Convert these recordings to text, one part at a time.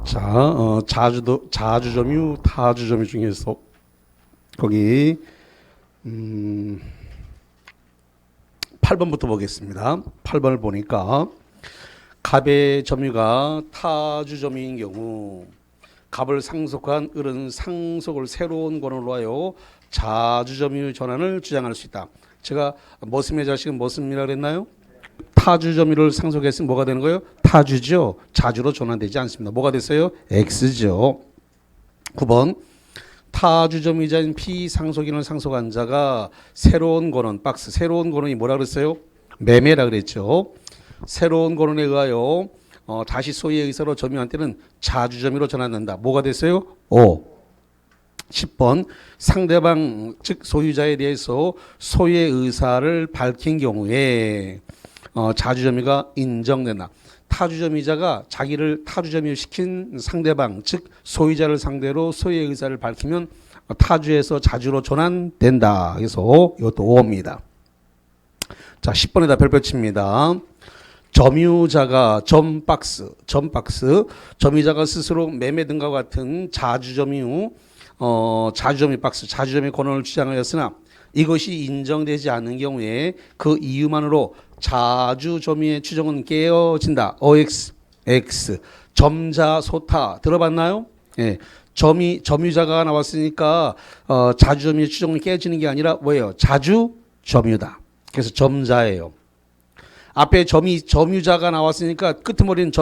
자, 자주점유, 타주점유 중에서 거기 8번부터 보겠습니다. 8번을 보니까 갑의 점유가 타주점유인 경우 갑을 상속한 을은 상속을 새로운 권한으로 하여 자주점유 전환을 주장할 수 있다. 제가 머슴의 자식은 머슴이라고 그랬나요? 타주점유를 상속했으면 뭐가 되는 거예요? 타주죠. 자주로 전환되지 않습니다. 뭐가 됐어요? X죠. 9번 타주점유자인 피상속인을 상속한 자가 새로운 권한 박스 새로운 권한이 뭐라 그랬어요? 매매라 그랬죠. 새로운 권한에 의하여 다시 소유의 의사로 점유한 때는 자주점유로 전환된다. 뭐가 됐어요? 5. 10번 상대방 즉 소유자에 대해서 소유의 의사를 밝힌 경우에 자주점유가 인정된다. 타주점유자가 자기를 타주점유시킨 상대방 즉 소유자를 상대로 소유의 의사를 밝히면 타주에서 자주로 전환된다. 그래서 이것도 5입니다. 자, 10번에다 별표 칩니다. 점유자가 점유자가 스스로 매매 등과 같은 자주점유 박스 자주점유 권한을 주장하였으나 이것이 인정되지 않는 경우에 그 이유만으로 자주점유의 추정은 깨어진다. OX, X, 점자, 소타 들어봤나요? 예, 점유자가 나왔으니까 자주점유의 추정은 깨어지는 게 아니라 뭐예요? 자주점유다. 그래서 점자예요. 앞에 점유자가 나왔으니까 끄트머리는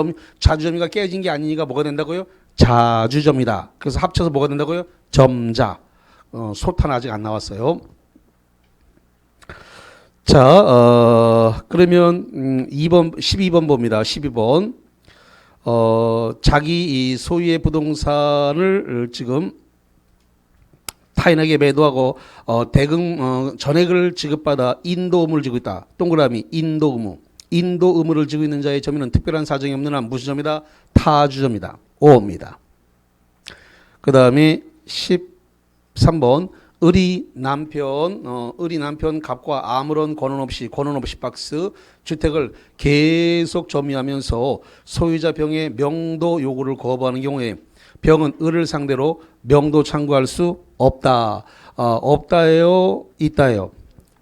자주점유가 깨어진 게 아니니까 뭐가 된다고요? 자주점이다. 그래서 합쳐서 뭐가 된다고요? 점자. 소타는 아직 안 나왔어요. 자, 그러면 12번 봅니다. 12번. 자기 이 소유의 부동산을 지금 타인에게 매도하고 대금 전액을 지급받아 인도의무를 지고 있다. 동그라미 인도의무. 인도의무를 지고 있는 자의 점유는 특별한 사정이 없는 한 무슨 점이다? 타주점이다. 5입니다. 그 다음에 13번 을이 남편 갑과 아무런 권한 없이 박스 주택을 계속 점유하면서 소유자 병의 명도 요구를 거부하는 경우에 병은 을을 상대로 명도 청구할 수 없다. 없다예요? 있다예요?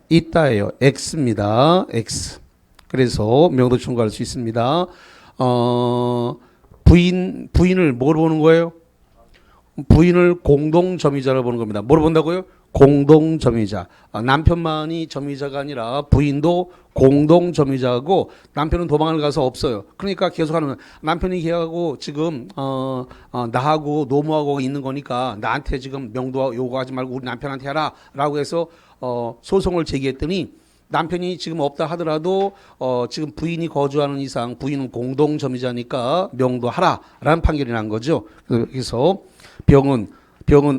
있다예요. X입니다. X. 그래서 명도 청구할 수 있습니다. 부인을 뭐로 보는 거예요? 부인을 공동점유자로 보는 겁니다. 뭐로 본다고요? 공동점유자. 남편만이 점유자가 아니라 부인도 공동점유자고 남편은 도망을 가서 없어요. 그러니까 계속하는 남편이 계약하고 지금 나하고 노무하고 있는 거니까 나한테 지금 명도 요구하지 말고 우리 남편한테 하라 라고 해서 소송을 제기했더니 남편이 지금 없다 하더라도 지금 부인이 거주하는 이상 부인은 공동점유자니까 명도하라라는 판결이 난 거죠. 그래서 병은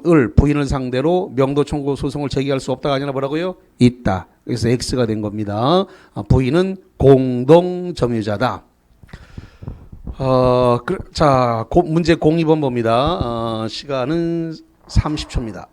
을 부인을 상대로 명도 청구 소송을 제기할 수 없다가 아니라 뭐라고요? 있다. 그래서 X가 된 겁니다. 부인은 공동점유자다. 자, 문제 02번 봅니다. 시간은 30초입니다.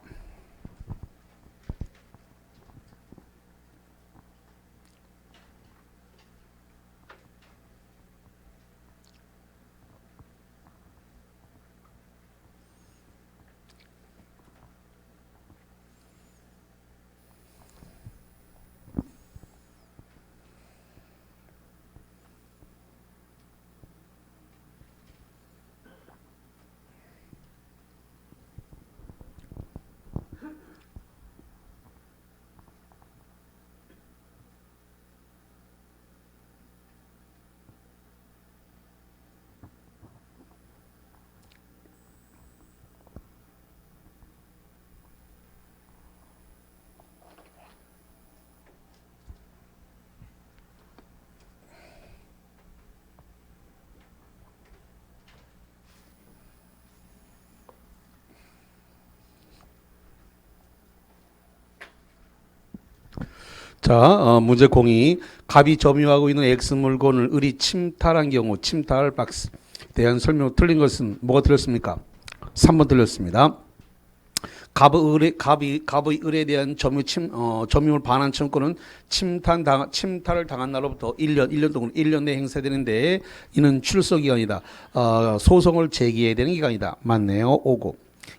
자, 문제 02. 갑이 점유하고 있는 X 물건을 을이 침탈한 경우 침탈 박스 대한 설명 틀린 것은 뭐가 틀렸습니까? 3번 틀렸습니다. 갑의 을에 대한 점유물 반환 청구는 침탈을 당한 날로부터 1년 동안 1년 내에 행사되는데 이는 출소 기간이다. 소송을 제기해야 되는 기간이다. 맞네요. 5고.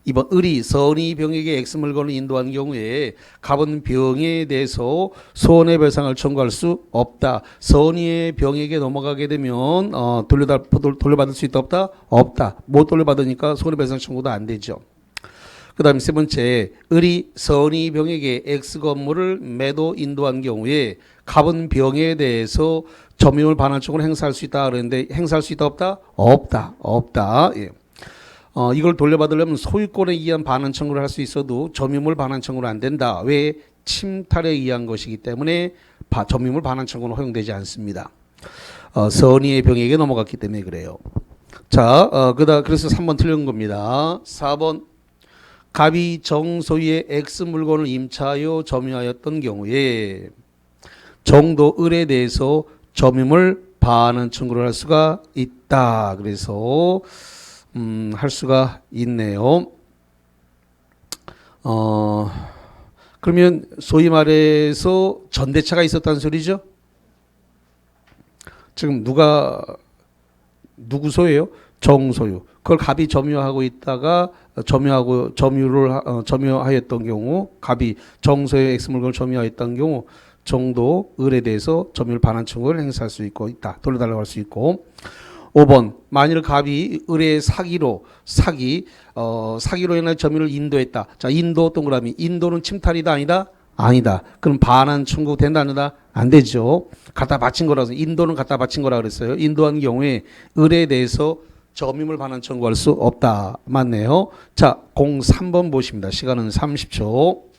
2번 을이 선의 병에게 X 물건을 인도한 경우에 갑은 병에 대해서 손해배상을 청구할 수 없다. 선의의 병에게 넘어가게 되면 돌려받을 수 있다 없다? 없다. 못 돌려받으니까 손해배상 청구도 안 되죠. 그 다음에 세 번째, 을이 선의 병에게 X 건물을 매도 인도한 경우에 갑은 병에 대해서 점유물 반환 청구를 행사할 수 있다 그랬는데 행사할 수 있다 없다? 없다. 없다. 예. 이걸 돌려받으려면 소유권에 의한 반환 청구를 할 수 있어도 점유물 반환 청구는 안 된다. 왜? 침탈에 의한 것이기 때문에 점유물 반환 청구는 허용되지 않습니다. 선의의 병에게 넘어갔기 때문에 그래요. 자, 그래서 3번 틀린 겁니다. 4번. 갑이 정소유의 X 물건을 임차하여 점유하였던 경우에 정도 을에 대해서 점유물 반환 청구를 할 수가 있다. 그래서 할 수가 있네요. 그러면 소위 말해서 전대차가 있었다는 소리죠? 지금 누구 소유예요? 정소유. 그걸 갑이 점유하고 있다가 점유하였던 경우, 갑이 정소유의 X 물건을 점유하였던 경우 정도 을에 대해서 점유를 반환 청구를 행사할 수 있고 있다. 돌려달라고 할 수 있고. 5번. 만일 갑이 을의 사기로 인한 점유를 인도했다. 자, 인도 동그라미. 인도는 침탈이다 아니다? 아니다. 그럼 반환 청구 된다 안 된다? 안 되죠. 갖다 바친 거라서 인도는 갖다 바친 거라 그랬어요. 인도한 경우에 을에 대해서 점유물 반환 청구할 수 없다. 맞네요. 자, 03번 보십니다. 시간은 30초.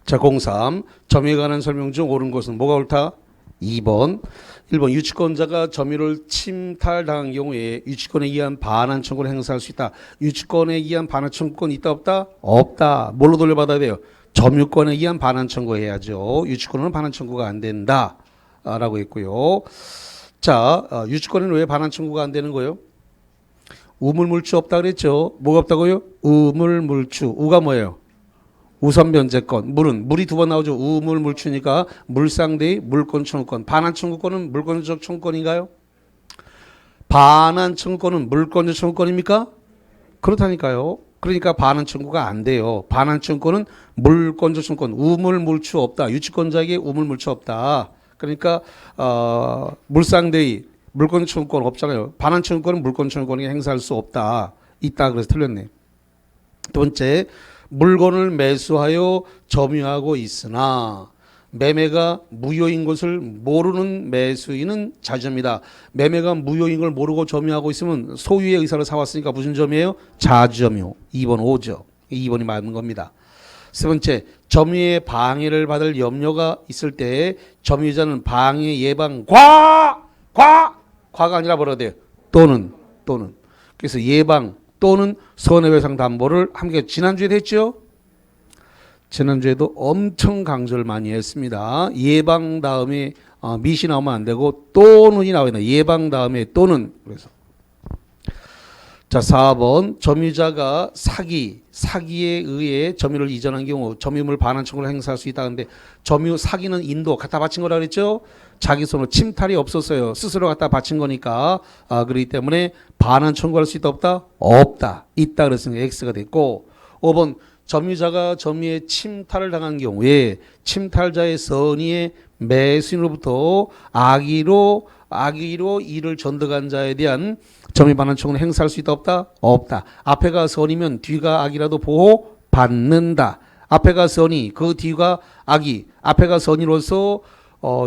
자, 03. 점유에 관한 설명 중 옳은 것은 뭐가 옳다? 2번. 1번. 유치권자가 점유를 침탈당한 경우에 유치권에 의한 반환 청구를 행사할 수 있다. 유치권에 의한 반환 청구권 있다 없다? 없다. 뭘로 돌려받아야 돼요? 점유권에 의한 반환 청구해야죠. 유치권은 반환 청구가 안 된다. 라고 했고요. 자, 유치권에는 왜 반환 청구가 안 되는 거예요? 우물물주 없다 그랬죠. 뭐가 없다고요? 우물물주. 우가 뭐예요? 우선 변제권. 물이 두 번 나오죠. 우물물주니까 물상대의 물권 청구권. 반환 청구권은 물권적 청구권인가요? 반환 청구권은 물권적 청구권입니까? 그렇다니까요. 그러니까 반환 청구가 안 돼요. 반환 청구권은 물권적 청구권. 우물물주 없다. 유치권자에게 우물물주 없다. 그러니까 물상대의 물권 청구권 없잖아요. 반환 청구권은 물권 청구권이 행사할 수 없다. 있다. 그래서 틀렸네. 두 번째. 물건을 매수하여 점유하고 있으나 매매가 무효인 것을 모르는 매수인은 자주점이다. 매매가 무효인 걸 모르고 점유하고 있으면 소유의 의사를 사왔으니까 무슨 점이에요? 자주점이요. 2번 5죠. 2번이 맞는 겁니다. 세 번째, 점유의 방해를 받을 염려가 있을 때 점유자는 방해 예방 과가 아니라 뭐라 돼요? 또는 그래서 예방 또는 손해배상 담보를 함께 지난주에 했죠. 지난주에도 엄청 강조를 많이 했습니다. 예방 다음에 미시 나오면 안 되고 또는이 나와야 된다. 예방 다음에 또는. 그래서 자, 4번. 점유자가 사기에 의해 점유를 이전한 경우 점유물 반환 청구를 행사할 수 있다. 근데 사기는 인도 갖다 바친 거라 그랬죠. 자기 손으로 침탈이 없었어요. 스스로 갖다 바친 거니까. 그렇기 때문에 반환 청구할 수 있다 없다? 없다. 있다 그랬으니까 X가 됐고. 5번. 점유자가 점유에 침탈을 당한 경우에 침탈자의 선의의 매수인으로부터 악의로 이를 전득한 자에 대한 점유 반환 청구는 행사할 수 있다 없다? 없다. 앞에가 선이면 뒤가 악이라도 보호받는다. 앞에가 선이 그 뒤가 악이 앞에가 선이로서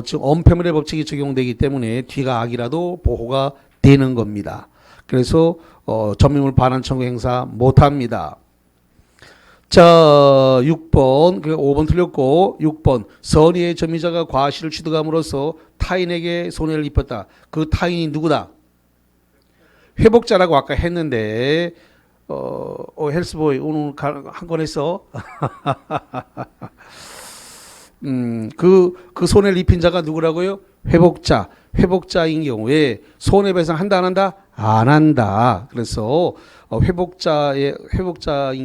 지금 엄폐물의 법칙이 적용되기 때문에 뒤가 악이라도 보호가 되는 겁니다. 그래서 점유물 반환 청구 행사 못합니다. 자, 6번, 5번 틀렸고 6번 선의의 점유자가 과실을 취득함으로써 타인에게 손해를 입혔다. 그 타인이 누구다? 회복자라고 아까 했는데 헬스보이 오늘 한 건 했어. 그 손해를 입힌 자가 누구라고요? 회복자인 경우에 손해배상 한다 안 한다? 안 한다. 그래서 회복자인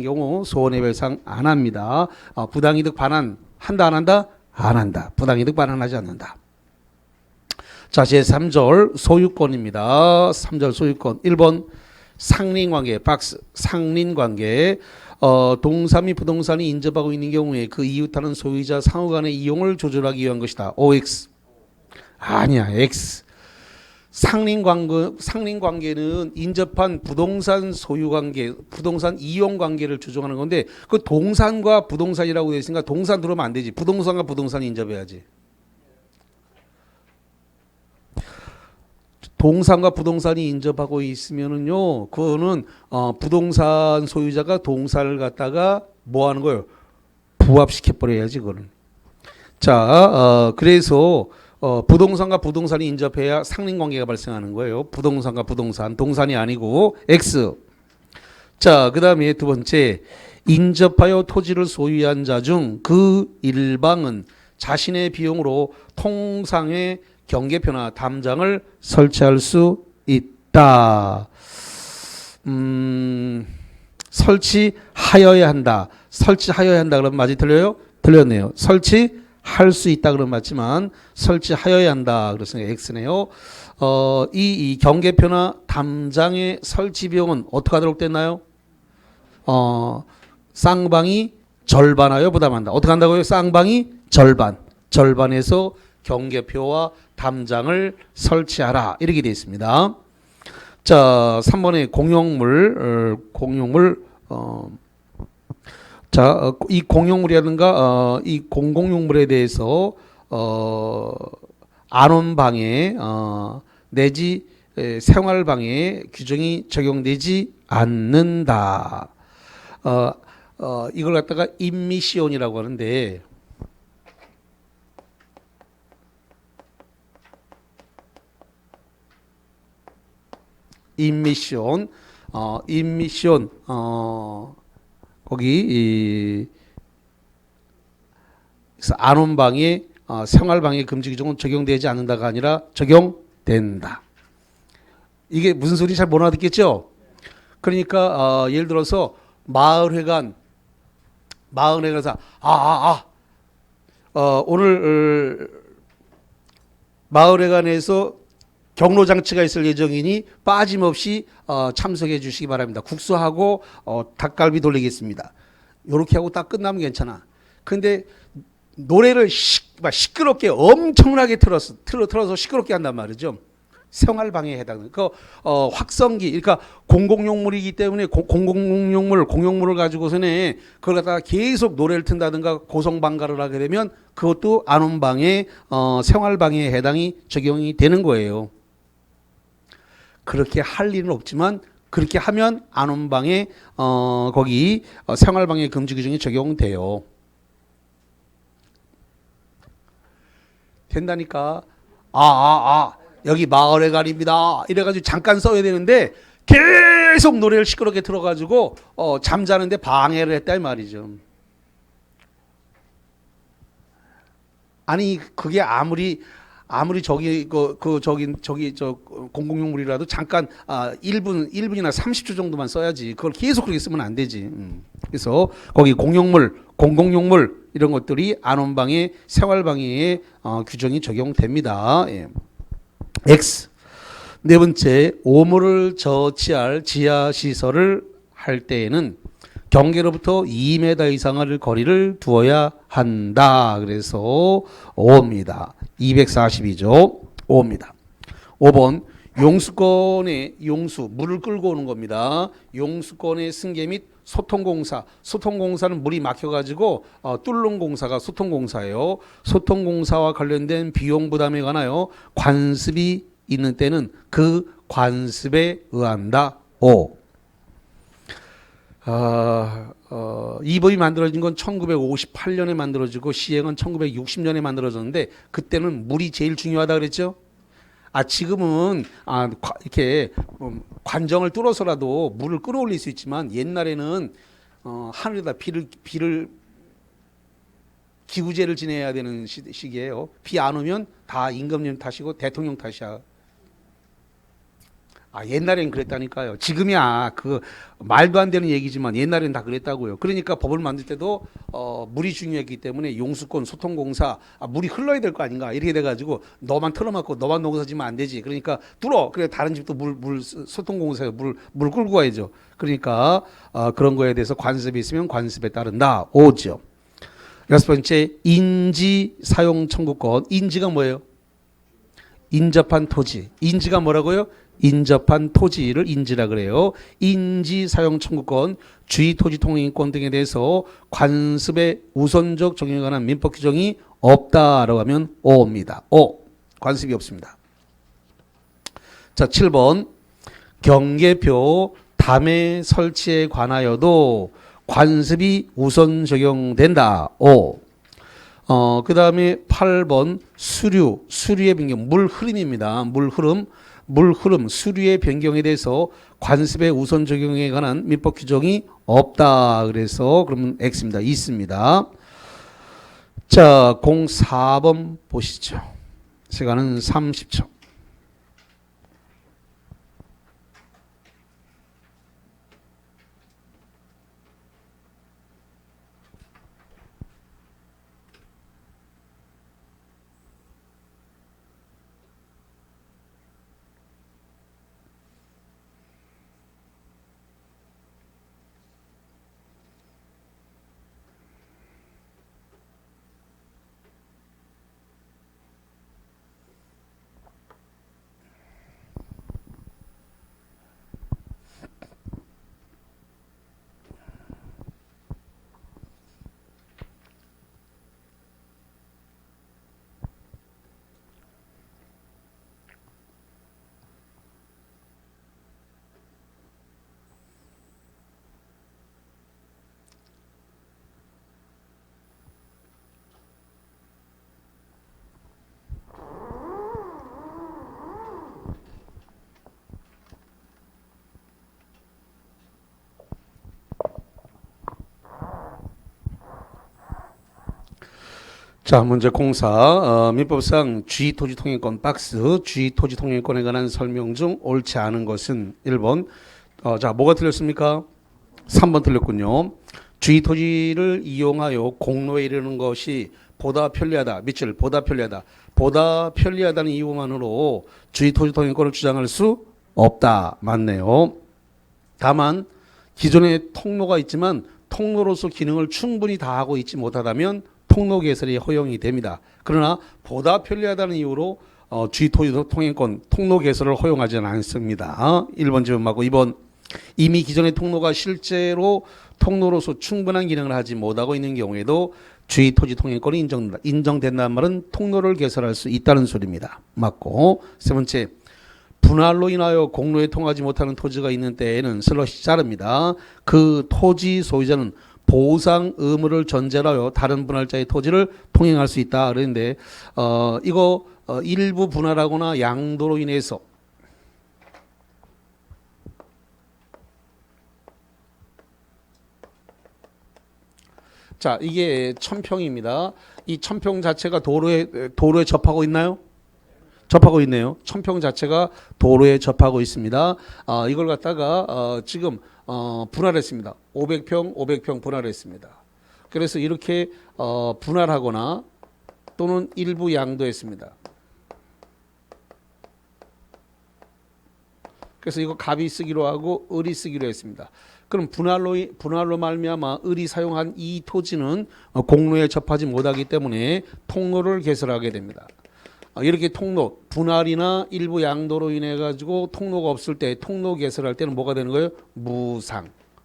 경우 손해배상 안 합니다. 부당이득 반환 한다 안 한다? 안 한다. 부당이득 반환하지 않는다. 자, 제3절 소유권입니다. 3절 소유권 1번 상린관계 박스 상린관계 동산 및 부동산이 인접하고 있는 경우에 그 이웃하는 소유자 상호 간의 이용을 조절하기 위한 것이다. OX 아니야 X 상린관계는 인접한 부동산 소유관계 부동산 이용관계를 조정하는 건데 그 동산과 부동산이라고 되어 있으니까 동산 들어오면 안 되지. 부동산과 부동산이 인접해야지. 동산과 부동산이 인접하고 있으면은요, 그거는 부동산 소유자가 동산을 갖다가 뭐 하는 거예요? 부합시켜 버려야지, 그거는. 자, 그래서 부동산과 부동산이 인접해야 상린관계가 발생하는 거예요. 부동산과 부동산, 동산이 아니고 X. 자, 그 다음에 두 번째, 인접하여 토지를 소유한 자 중 그 일방은 자신의 비용으로 통상의 경계표나 담장을 설치할 수 있다. 설치하여야 한다. 설치하여야 한다 그러면 맞이 틀려요? 틀렸네요. 설치할 수 있다 그러면 맞지만 설치하여야 한다. 그랬으니까 X네요. 이 경계표나 담장의 설치 비용은 어떻게 하도록 됐나요? 쌍방이 절반하여 부담한다. 어떻게 한다고요? 쌍방이 절반에서 경계표와 담장을 설치하라 이렇게 되어 있습니다. 자, 3번에 공용물 자, 이 공용물이라든가 이 공공용물에 대해서 안원방해 내지 생활방해 규정이 적용되지 않는다. 이걸 갖다가 임미시온이라고 하는데 임미션 거기 안원방해 생활방해 금지 규정은 적용되지 않는다가 아니라 적용된다. 이게 무슨 소리 잘 못 알아듣겠죠? 그러니까 예를 들어서 마을회관에서 오늘 마을회관에서 경로장치가 있을 예정이니 빠짐없이 참석해 주시기 바랍니다. 국수하고 닭갈비 돌리겠습니다. 이렇게 하고 딱 끝나면 괜찮아. 근데 노래를 시끄럽게 엄청나게 틀어서 시끄럽게 한단 말이죠. 생활방해에 해당하는 확성기, 그러니까 공공용물이기 때문에 공용물을 가지고서는 그걸 갖다가 계속 노래를 튼다든가 고성방가를 하게 되면 그것도 안원방해, 생활방해에 해당이 적용이 되는 거예요. 그렇게 할 일은 없지만 그렇게 하면 안원방해 거기 생활방해 금지 규정이 적용돼요. 된다니까. 여기 마을회관입니다. 이래가지고 잠깐 써야 되는데 계속 노래를 시끄럽게 틀어가지고 잠자는데 방해를 했다 이 말이죠. 아니 그게 아무리 저기 공공용물이라도 잠깐 1분이나 30초 정도만 써야지. 그걸 계속 그렇게 쓰면 안 되지. 그래서 거기 공공용물 이런 것들이 안원방해, 생활방해에 규정이 적용됩니다. 예. X. 네 번째, 오물을 저치할 지하시설을 할 때에는 경계로부터 2m 이상의 거리를 두어야 한다. 그래서 5입니다. 242죠. 5입니다. 5번 용수권의 용수 물을 끌고 오는 겁니다. 용수권의 승계 및 소통공사. 소통공사는 물이 막혀가지고 뚫는 공사가 소통공사예요. 소통공사와 관련된 비용 부담에 관하여 관습이 있는 때는 그 관습에 의한다. 5. 이 법이 만들어진 건 1958년에 만들어지고 시행은 1960년에 만들어졌는데 그때는 물이 제일 중요하다 그랬죠. 지금은 이렇게 관정을 뚫어서라도 물을 끌어올릴 수 있지만 옛날에는 하늘에다 비를 기구제를 지내야 되는 시기예요. 비 안 오면 다 임금님 탓이고 대통령 탓이야. 옛날엔 그랬다니까요. 지금이야 그 말도 안 되는 얘기지만 옛날엔 다 그랬다고요. 그러니까 법을 만들 때도 물이 중요했기 때문에 용수권 소통공사 물이 흘러야 될 거 아닌가 이렇게 돼가지고 너만 틀어막고 너만 농사지면 안 되지. 그러니까 뚫어. 그래 다른 집도 물 소통공사에 물 끌고 가야죠. 그러니까 그런 거에 대해서 관습이 있으면 관습에 따른다. 5죠. 여섯 번째 인지 사용 청구권. 인지가 뭐예요? 인접한 토지. 인지가 뭐라고요? 인접한 토지를 인지라 그래요. 인지 사용 청구권, 주의 토지 통행권 등에 대해서 관습의 우선적 적용에 관한 민법 규정이 없다라고 하면 5입니다. 5. 관습이 없습니다. 자, 7번. 경계표 담의 설치에 관하여도 관습이 우선 적용된다. 5. 그 다음에 8번 수류의 변경, 물 흐름입니다. 물 흐름, 수류의 변경에 대해서 관습의 우선 적용에 관한 민법 규정이 없다. 그래서 그러면 X입니다. 있습니다. 자, 04번 보시죠. 시간은 30초. 자, 문제 공사. 민법상 주의토지통행권 박스, 주의토지통행권에 관한 설명 중 옳지 않은 것은 1번. 자, 뭐가 틀렸습니까? 3번 틀렸군요. 주의토지를 이용하여 공로에 이르는 것이 보다 편리하다. 밑줄 보다 편리하다. 보다 편리하다는 이유만으로 주의토지통행권을 주장할 수 없다. 맞네요. 다만 기존에 통로가 있지만 통로로서 기능을 충분히 다하고 있지 못하다면 통로 개설이 허용이 됩니다. 그러나 보다 편리하다는 이유로 주의토지통행권 통로 개설을 허용하지는 않습니다. 1번 질문하고 2번 이미 기존의 통로가 실제로 통로로서 충분한 기능을 하지 못하고 있는 경우에도 주의토지통행권이 인정된다는 말은 통로를 개설할 수 있다는 소리입니다. 맞고 세 번째 분할로 인하여 공로에 통하지 못하는 토지가 있는 때에는 슬롯이 자릅니다. 그 토지 소유자는 보상 의무를 전제로 하여 다른 분할자의 토지를 통행할 수 있다. 그런데 이거 일부 분할하거나 양도로 인해서 자, 이게 1000평입니다. 이 1000평 자체가 도로에 접하고 있나요? 접하고 있네요. 1000평 자체가 도로에 접하고 있습니다. 이걸 갖다가 지금 분할했습니다. 500평 분할했습니다. 그래서 이렇게 분할하거나 또는 일부 양도했습니다. 그래서 이거 갑이 쓰기로 하고 을이 쓰기로 했습니다. 그럼 분할로 말미암아 을이 사용한 이 토지는 공로에 접하지 못하기 때문에 통로를 개설하게 됩니다. 이렇게 통로, 분할이나 일부 양도로 인해 가지고 통로가 없을 때 통로 개설할 때는 뭐가 되는 거예요?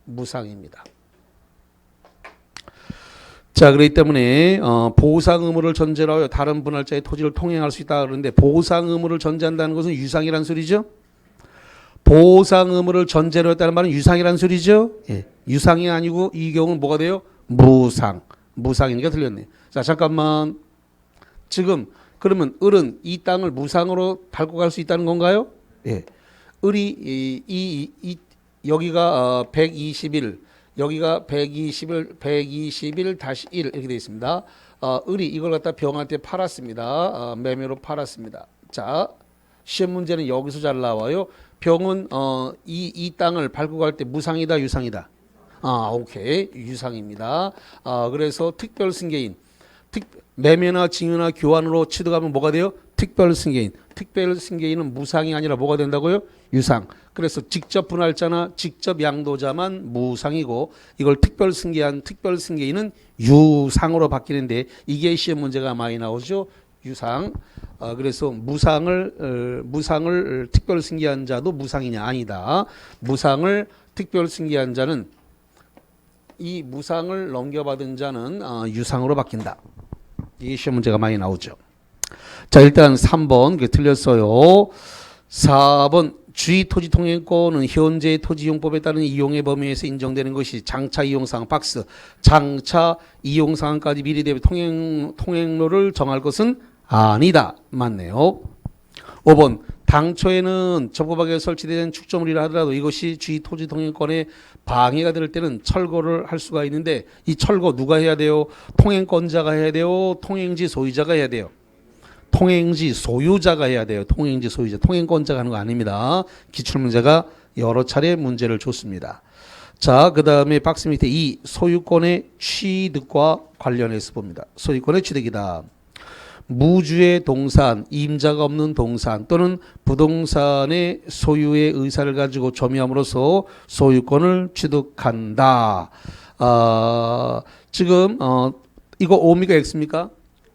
무상입니다. 자, 그렇기 때문에 보상 의무를 전제로 하여 다른 분할자의 토지를 통행할 수 있다 그러는데 보상 의무를 전제한다는 것은 유상이란 소리죠. 보상 의무를 전제로 했다는 말은 유상이란 소리죠. 예. 유상이 아니고 이 경우는 뭐가 돼요? 무상이니까 틀렸네. 자, 잠깐만. 지금 그러면 을은 이 땅을 무상으로 밟고 갈 수 있다는 건가요? 예. 을이 여기가 121, 여기가 121 다시 1 이렇게 되어 있습니다. 을이 이걸 갖다 병한테 팔았습니다. 매매로 팔았습니다. 자, 시험 문제는 여기서 잘 나와요. 병은 이 땅을 밟고 갈 때 무상이다, 유상이다. 오케이, 유상입니다. 그래서 특별 승계인, 매매나 증여나 교환으로 취득하면 뭐가 돼요? 특별 승계인. 특별 승계인은 무상이 아니라 뭐가 된다고요? 유상. 그래서 직접 분할자나 직접 양도자만 무상이고 이걸 특별 승계한 특별 승계인은 유상으로 바뀌는데 이게 시험 문제가 많이 나오죠. 유상. 그래서 무상을 특별 승계한 자도 무상이냐? 아니다. 무상을 특별 승계한 자는 이 무상을 넘겨받은 자는 유상으로 바뀐다. 이 시험 문제가 많이 나오죠. 자, 일단 3번 틀렸어요. 4번 주의 토지 통행권은 현재의 토지이용법에 따른 이용의 범위에서 인정되는 것이 장차 이용사항 박스 장차 이용사항까지 미리 대비 통행로를 정할 것은 아니다. 맞네요. 5번 당초에는 적법하게 설치된 축조물이라 하더라도 이것이 주의 토지 통행권에 방해가 될 때는 철거를 할 수가 있는데 이 철거 누가 해야 돼요? 통행권자가 해야 돼요? 통행지 소유자가 해야 돼요? 통행지 소유자가 해야 돼요. 통행지 소유자. 통행권자가 하는 거 아닙니다. 기출문제가 여러 차례 문제를 줬습니다. 자, 그 다음에 박스 밑에 이 소유권의 취득과 관련해서 봅니다. 소유권의 취득이다. 무주의 동산, 임자가 없는 동산 또는 부동산의 소유의 의사를 가지고 점유함으로써 소유권을 취득한다. 지금 이거 O입니까 X입니까?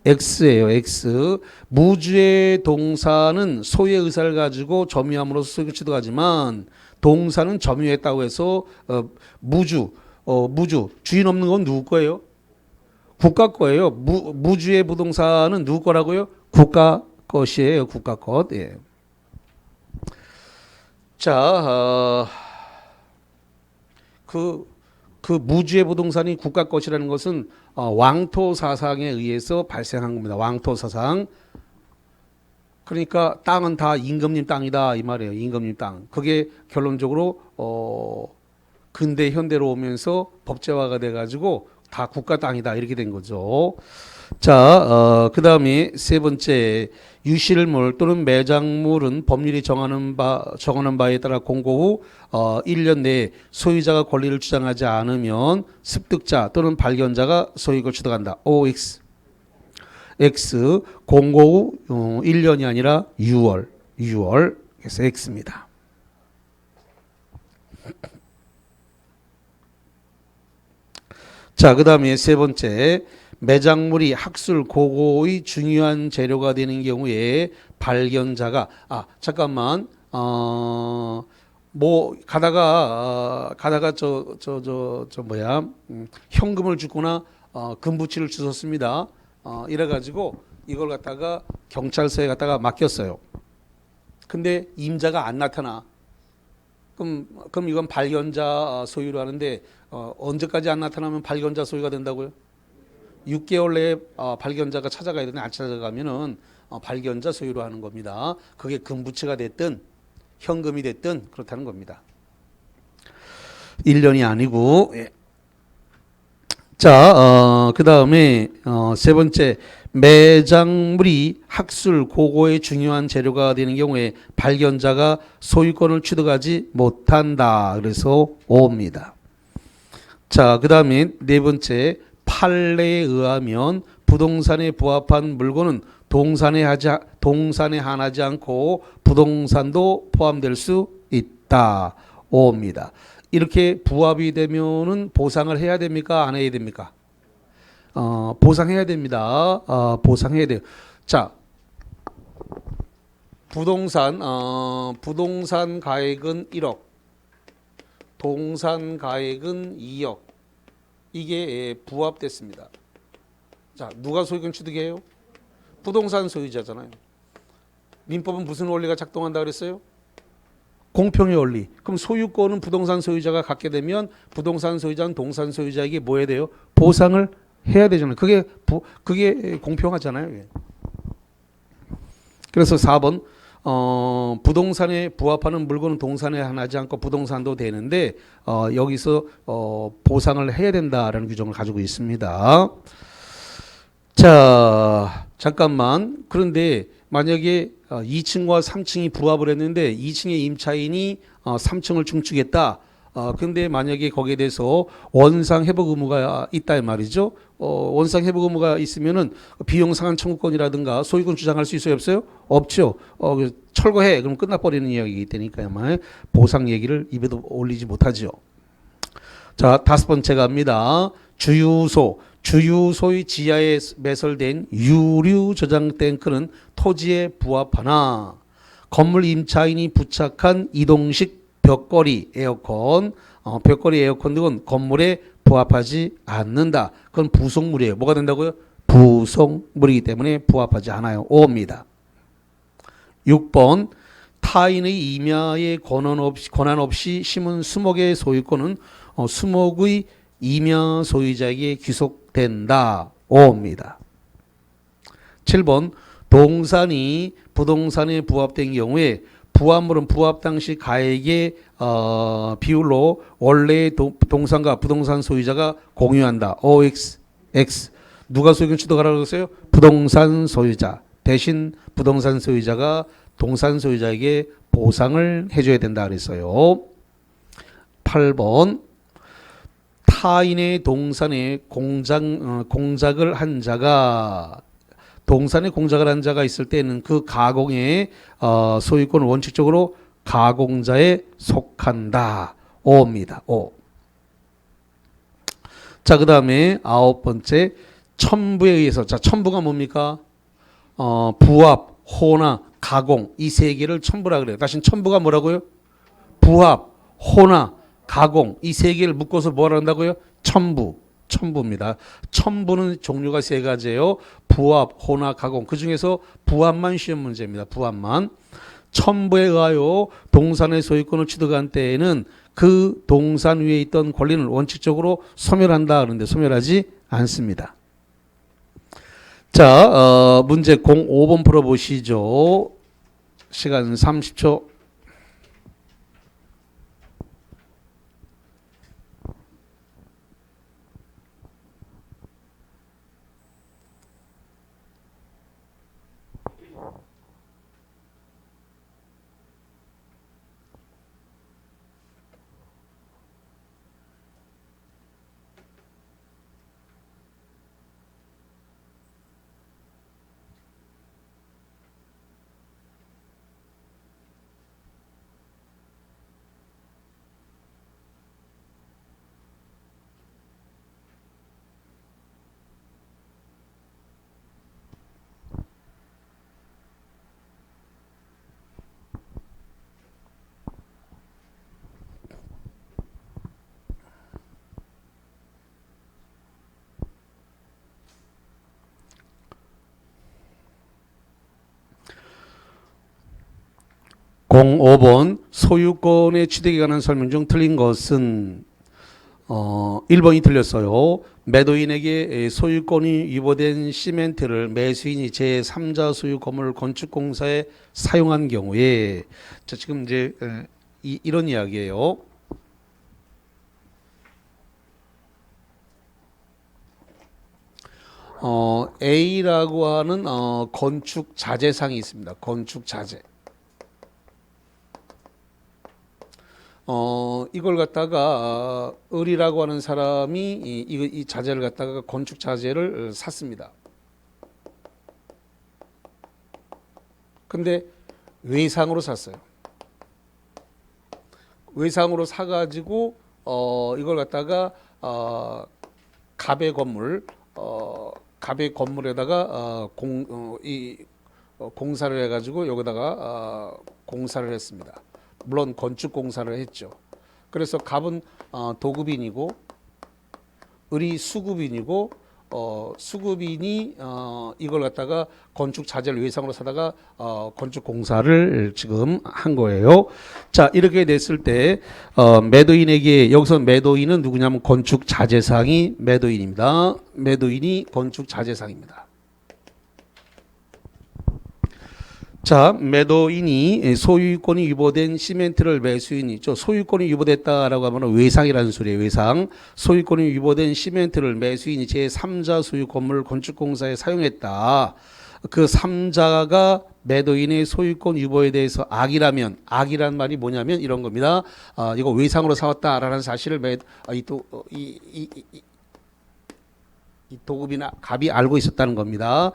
X예요. X. 무주의 동산은 소유의 의사를 가지고 점유함으로써 소유를 취득하지만 동산은 점유했다고 해서 무주 주인 없는 건 누구 거예요? 국가 거예요. 무주의 부동산은 누구 거라고요? 국가 것이에요. 국가 것. 예. 자, 그 무주의 부동산이 국가 것이라는 것은 왕토 사상에 의해서 발생한 겁니다. 왕토 사상. 그러니까 땅은 다 임금님 땅이다 이 말이에요. 임금님 땅. 그게 결론적으로 근대 현대로 오면서 법제화가 돼가지고 다 국가 땅이다 이렇게 된 거죠. 자, 그 다음에 세 번째 유실물 또는 매장물은 법률이 정하는 바에 따라 공고 후 1년 내에 소유자가 권리를 주장하지 않으면 습득자 또는 발견자가 소유권을 취득한다. OX. X 공고 후 1년이 아니라 6월 그래서 X입니다. 자, 그 다음에 세 번째 매장물이 학술 고고의 중요한 재료가 되는 경우에 발견자가 잠깐만 뭐 가다가 현금을 주거나 금부치를 주셨습니다. 이래가지고 이걸 갖다가 경찰서에 갖다가 맡겼어요. 근데 임자가 안 나타나. 그럼 이건 발견자 소유로 하는데 언제까지 안 나타나면 발견자 소유가 된다고요? 6개월 내에 발견자가 찾아가야 되는데 안 찾아가면은 발견자 소유로 하는 겁니다. 그게 금부채가 됐든 현금이 됐든 그렇다는 겁니다. 1년이 아니고. 예. 자, 그 다음에 세 번째 매장물이 학술 고고의 중요한 재료가 되는 경우에 발견자가 소유권을 취득하지 못한다. 그래서 5입니다. 자, 그 다음에 네 번째 판례에 의하면 부동산에 부합한 물건은 동산에 한하지 않고 부동산도 포함될 수 있다. 5입니다. 이렇게 부합이 되면은 보상을 해야 됩니까? 안 해야 됩니까? 보상해야 됩니다. 보상해야 돼요. 자, 부동산 가액은 1억, 동산 가액은 2억. 이게 부합됐습니다. 자, 누가 소유권 취득해요? 부동산 소유자잖아요. 민법은 무슨 원리가 작동한다 그랬어요? 공평의 원리. 그럼 소유권은 부동산 소유자가 갖게 되면 부동산 소유자는 동산 소유자에게 뭐 해야 돼요? 보상을 해야 되잖아요. 그게 공평하잖아요. 그래서 4번 부동산에 부합하는 물건은 동산에 하지 않고 부동산도 되는데 여기서 보상을 해야 된다라는 규정을 가지고 있습니다. 자, 잠깐만. 그런데 만약에 2층과 3층이 부합을 했는데 2층의 임차인이 3층을 중축했다. 근데 만약에 거기에 대해서 원상 회복 의무가 있다 이 말이죠. 원상 회복 의무가 있으면은 비용 상환 청구권이라든가 소유권 주장할 수 있어요, 없어요? 없죠. 철거해. 그럼 끝나버리는 이야기이기 때니까요. 보상 얘기를 입에도 올리지 못하죠. 자, 5번째 갑니다. 주유소의 지하에 매설된 유류 저장 탱크는 토지에 부합하나 건물 임차인이 부착한 이동식 벽걸이 에어컨, 벽걸이 에어컨 등은 건물에 부합하지 않는다. 그건 부속물이에요. 뭐가 된다고요? 부속물이기 때문에 부합하지 않아요. 5입니다. 6번 타인의 임야에 권한 없이 심은 수목의 소유권은 수목의 임야 소유자에게 귀속된다. 5입니다. 7번 동산이 부동산에 부합된 경우에 부합물은 부합 당시 가액의 비율로 원래의 동산과 부동산 소유자가 공유한다. OX, X. 누가 소유권 취득하라고 했어요? 부동산 소유자. 대신 부동산 소유자가 동산 소유자에게 보상을 해줘야 된다 그랬어요. 8번 타인의 동산에 공작을 한 자가 동산에 공작을 한 자가 있을 때는 그 가공의 소유권은 원칙적으로 가공자에 속한다. 5입니다. 5. 자, 그 다음에 9번째 첨부에 의해서. 자, 첨부가 뭡니까? 부합, 호나, 가공 이 세 개를 첨부라 그래요. 다시 첨부가 뭐라고요? 부합, 호나, 가공 이 세 개를 묶어서 뭐라 한다고요? 첨부입니다. 첨부는 종류가 세 가지예요. 부합, 호나, 가공. 그 중에서 부합만 시험 문제입니다. 부합만. 첨부에 의하여 동산의 소유권을 취득한 때에는 그 동산 위에 있던 권리는 원칙적으로 소멸한다 하는데 소멸하지 않습니다. 자, 문제 05번 풀어보시죠. 시간 30초. (05번) 소유권의 취득에 관한 설명 중 틀린 것은 1번이 틀렸어요. 매도인에게 소유권이 위보된 시멘트를 매수인이 제3자 소유 건물 건축공사에 사용한 경우에 자, 지금 이제 이런 이야기예요. A라고 하는 건축 자재상이 있습니다. 건축 자재. 이걸 갖다가 을이라고 하는 사람이 이 자재를 갖다가 건축 자재를 샀습니다. 근데 외상으로 샀어요. 외상으로 사가지고 이걸 갖다가 갑의 건물에다가 공사를 해가지고 여기다가 공사를 했습니다. 물론 건축 공사를 했죠. 그래서 갑은 도급인이고 을이 수급인이고 수급인이 이걸 갖다가 건축 자재를 외상으로 사다가 건축 공사를 지금 한 거예요. 자, 이렇게 됐을 때 매도인에게 여기서 매도인은 누구냐면 건축 자재상이 매도인입니다. 매도인이 건축 자재상입니다. 자, 매도인이 소유권이 유보된 시멘트를 매수인이 소유권이 유보됐다라고 하면 외상이라는 소리예요. 외상. 소유권이 유보된 시멘트를 매수인이 제3자 소유 건물 건축공사에 사용했다. 그 3자가 매도인의 소유권 유보에 대해서 악이라면, 악이란 말이 뭐냐면 이런 겁니다. 이거 외상으로 사왔다라는 사실을 이 도급이나 갑이 알고 있었다는 겁니다.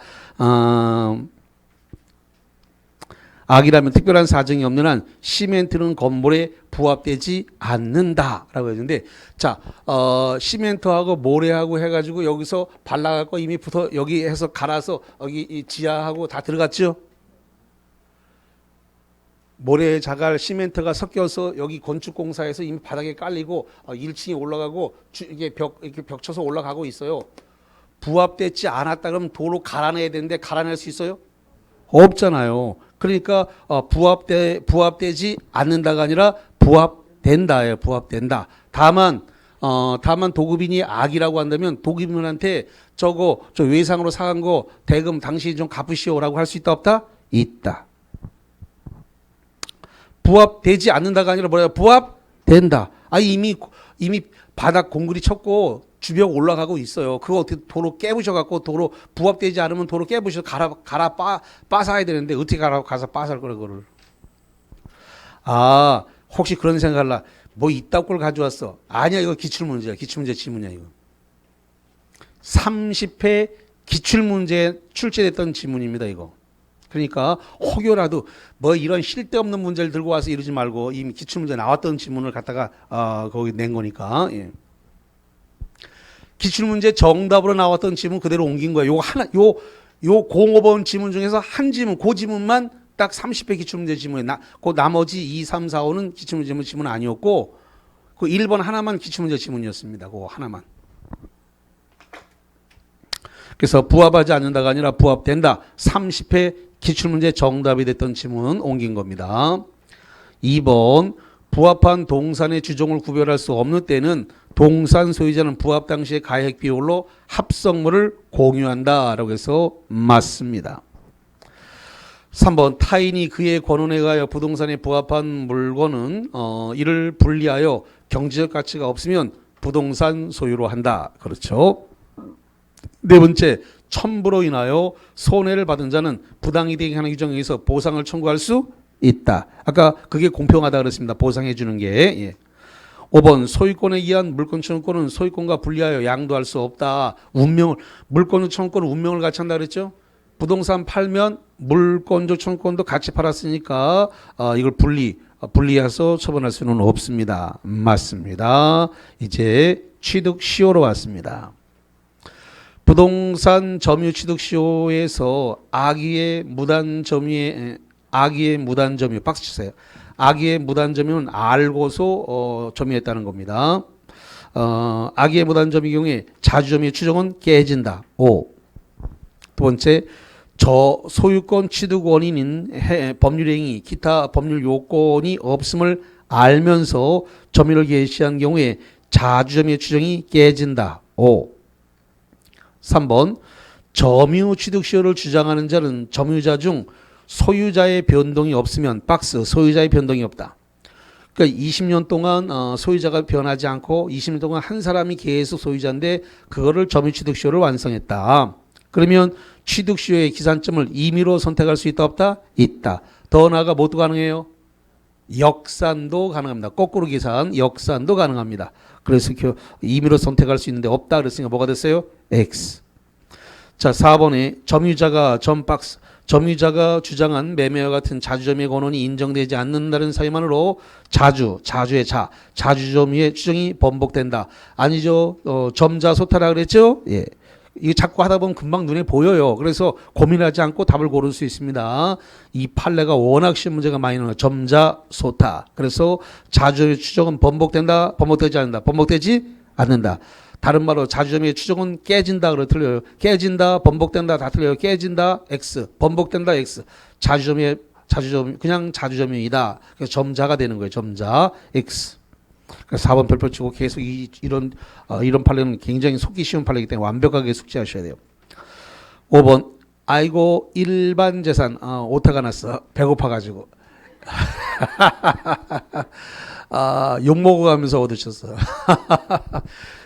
악이라면 특별한 사정이 없는 한 시멘트는 건물에 부합되지 않는다라고 했는데, 자, 시멘트하고 모래하고 해가지고 여기서 발라갖고 이미 여기 해서 갈아서 여기 이 지하하고 다 들어갔죠. 모래 자갈 시멘트가 섞여서 여기 건축공사에서 이미 바닥에 깔리고 1층에 올라가고 이게 이렇게 벽 쳐서 올라가고 있어요. 부합되지 않았다 그러면 도로 갈아내야 되는데 갈아낼 수 있어요? 없잖아요. 그러니까 부합되지 않는다가 아니라 부합된다예요. 부합된다. 다만 도급인이 악이라고 한다면 도급인한테 저 외상으로 사간 거 대금 당신이 좀 갚으시오라고 할 수 있다 없다? 있다. 부합되지 않는다가 아니라 뭐래요? 부합된다. 이미 바닥 공구리 쳤고 주벽 올라가고 있어요. 그거 어떻게 도로 깨부셔갖고 도로 부합되지 않으면 도로 깨부셔 빠사야 되는데 어떻게 가서 빠살 거래 그거를. 혹시 그런 생각할라. 뭐 이따 걸 가져왔어. 아니야, 이거 기출문제야. 기출문제 지문이야 이거. 30회 기출문제 출제됐던 지문입니다 이거. 그러니까 혹여라도 뭐 이런 실데없는 문제를 들고 와서 이러지 말고 이미 기출문제 나왔던 지문을 갖다가 거기 낸 거니까. 예. 기출문제 정답으로 나왔던 지문 그대로 옮긴 거예요. 요 05번 지문 중에서 한 지문, 그 지문만 딱 30회 기출문제 지문에 그 나머지 2, 3, 4, 5는 기출문제 지문 아니었고 그 1번 하나만 기출문제 지문이었습니다. 그 하나만. 그래서 부합하지 않는다가 아니라 부합된다. 30회 기출문제 정답이 됐던 지문 옮긴 겁니다. 2번 부합한 동산의 주종을 구별할 수 없는 때는 동산 소유자는 부합 당시의 가액 비율로 합성물을 공유한다라고 해서 맞습니다. 3번 타인이 그의 권한에 의하여 부동산에 부합한 물건은 이를 분리하여 경제적 가치가 없으면 부동산 소유로 한다. 그렇죠. 네 번째, 첨부로 인하여 손해를 받은 자는 부당이득 하는 규정에 의해서 보상을 청구할 수 있다. 아까 그게 공평하다 그랬습니다. 보상해 주는 게. 예. 5번 소유권에 의한 물권 청구권은 소유권과 분리하여 양도할 수 없다. 물권과 청구권은 운명을 같이 한다 그랬죠. 부동산 팔면 물권조 청구권도 같이 팔았으니까 이걸 분리해서 처분할 수는 없습니다. 맞습니다. 이제 취득 시효로 왔습니다. 부동산 점유 취득 시효에서 악의의 무단 점유 박수 치세요. 악의의 무단 점유는 알고서 점유했다는 겁니다. 악의의 무단 점유의 경우에 자주 점유의 추정은 깨진다. 5. 두 번째, 소유권 취득 원인인 법률행위, 기타 법률 요건이 없음을 알면서 점유를 개시한 경우에 자주 점유의 추정이 깨진다. 5. 3번, 점유 취득 시효를 주장하는 자는 점유자 중 소유자의 변동이 없으면 박스 소유자의 변동이 없다. 그러니까 20년 동안 소유자가 변하지 않고 20년 동안 한 사람이 계속 소유자인데 그거를 점유취득시효를 완성했다. 그러면 취득시효의 기산점을 임의로 선택할 수 있다 없다? 있다. 더 나아가 뭐도 가능해요? 역산도 가능합니다. 거꾸로 계산 역산도 가능합니다. 그래서 임의로 선택할 수 있는데 없다 그랬으니까 뭐가 됐어요? X. 자, 4번에 점유자가 점유자가 주장한 매매와 같은 자주점유의 권한이 인정되지 않는다는 사유만으로 자주의 자주점유의 추정이 번복된다. 아니죠. 점자 소타라 그랬죠? 예. 이거 자꾸 하다 보면 금방 눈에 보여요. 그래서 고민하지 않고 답을 고를 수 있습니다. 이 판례가 워낙 시험 문제가 많이 나와요. 점자 소타. 그래서 자주점유의 추정은 번복된다. 번복되지 않는다. 번복되지 않는다. 다른 말로 자주점유의 추정은 깨진다. 그래 틀려요. 깨진다. 번복된다. 다 틀려요. 깨진다. X. 번복된다. X. 그냥 자주점유이다. 그래서 점자가 되는 거예요. 점자 X. 그래서 4번 별표 치고 계속 이런 판례는 굉장히 속기 쉬운 판례이기 때문에 완벽하게 숙지하셔야 돼요. 5번 아이고 일반 재산 오타가 났어. 배고파가지고 욕 먹어가면서 얻으셨어.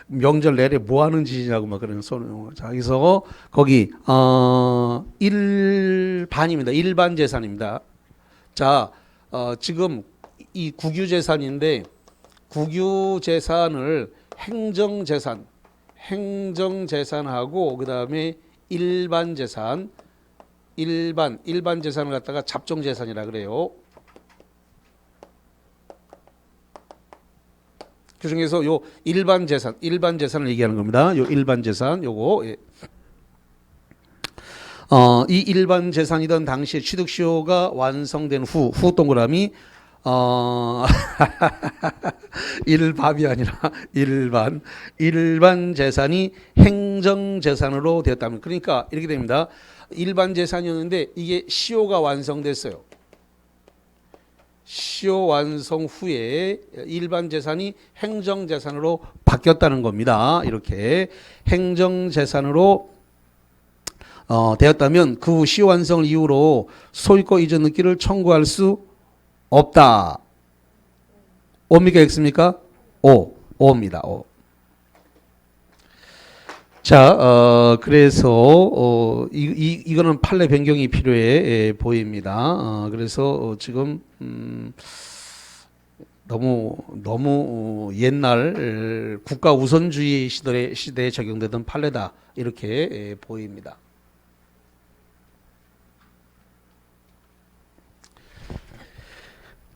명절 내내 뭐 하는 짓이냐고 막 그러는 손. 자, 그래서 거기 일반입니다. 일반 재산입니다. 자, 지금 이 국유 재산인데 국유 재산을 행정재산하고 그다음에 일반 재산을 갖다가 잡종재산이라 그래요. 그 중에서 요 일반 재산을 얘기하는 겁니다. 요 일반 재산 요거 예. 이 일반 재산이던 당시에 취득시효가 완성된 후 동그라미 일반이 아니라 일반 재산이 행정 재산으로 되었다면 그러니까 이렇게 됩니다. 일반 재산이었는데 이게 시효가 완성됐어요. 시효 완성 후에 일반 재산이 행정 재산으로 바뀌었다는 겁니다. 이렇게 행정 재산으로 되었다면 그 후 시효 완성을 이유로 소유권 이전 등기를 청구할 수 없다. O입니까? X입니까? O입니다. O. 자, 그래서 이거는 판례 변경이 필요해 보입니다. 그래서 지금 너무 옛날 국가 우선주의 시대에 적용되던 판례다 이렇게 보입니다.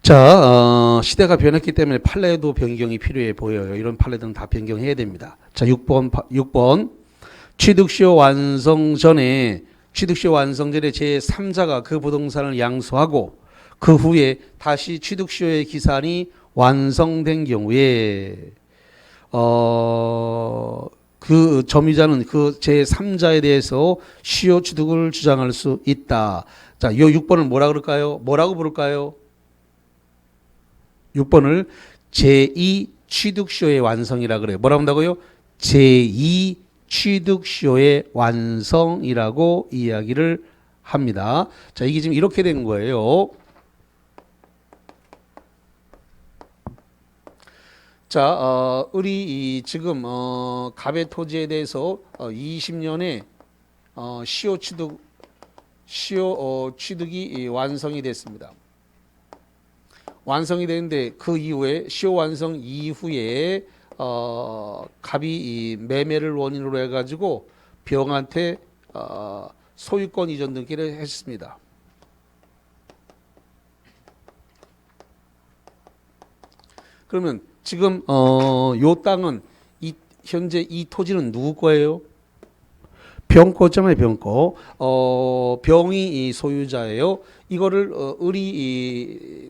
자, 시대가 변했기 때문에 판례도 변경이 필요해 보여요. 이런 판례들은 다 변경해야 됩니다. 자, 6번. 취득시효 완성 전에 제3자가 그 부동산을 양수하고 그 후에 다시 취득시효의 기산이 완성된 경우에 그 점유자는 그 제3자에 대해서 시효 취득을 주장할 수 있다. 자, 이 6번을 뭐라 그럴까요? 뭐라고 부를까요? 6번을 제2 취득시효의 완성이라 그래요. 뭐라고 한다고요? 제2 취득시효의 완성이라고 이야기를 합니다. 자, 이게 지금 이렇게 된 거예요. 자, 우리 지금 갑의 토지에 대해서 20년에 시효 취득이 완성이 됐습니다. 완성이 되는데 그 이후에 시효 완성 이후에 갑이 매매를 원인으로 해가지고 병한테 소유권 이전 등기를 했습니다. 그러면 지금 요 땅은 현재 이 토지는 누구 거예요? 병거잖아요, 병거. 병이 소유자예요. 이거를